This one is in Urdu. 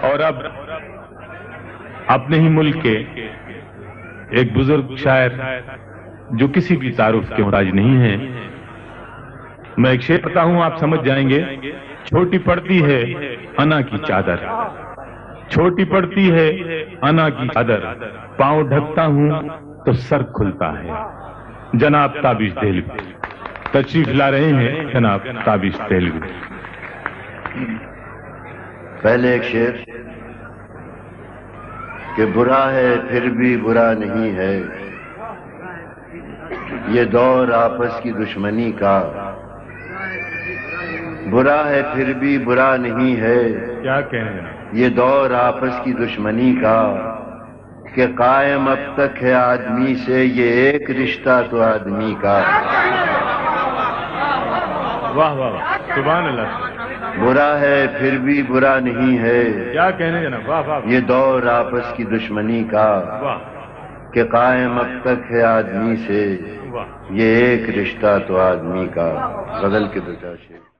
اور اب اپنے ہی ملک کے ایک بزرگ شاعر جو کسی بھی تعارف کے محتاج نہیں ہیں، میں ایک شعر پڑھتا ہوں، آپ سمجھ جائیں گے۔ چھوٹی پڑتی ہے انا کی چادر، چھوٹی پڑتی ہے انا کی چادر، پاؤں ڈھکتا ہوں تو سر کھلتا ہے۔ جناب تابش دہلوی تشریف لا رہے ہیں، جناب تابش دہلوی۔ پہلے ایک شعر کہ برا ہے پھر بھی برا نہیں ہے، یہ دور آپس کی دشمنی کا، برا ہے پھر بھی برا نہیں ہے، کیا کہیں یہ دور آپس کی دشمنی کا، کہ قائم اب تک ہے آدمی سے یہ ایک رشتہ تو آدمی کا۔ واہ واہ واہ، سبحان اللہ۔ برا ہے پھر بھی برا نہیں ہے، کیا کہنے جناب، واہ واہ، یہ دور آپس کی دشمنی کا، واہ کہ قائم اب تک ہے آدمی سے واہ۔ یہ ایک رشتہ تو آدمی کا۔ غزل کے دو چار شعر۔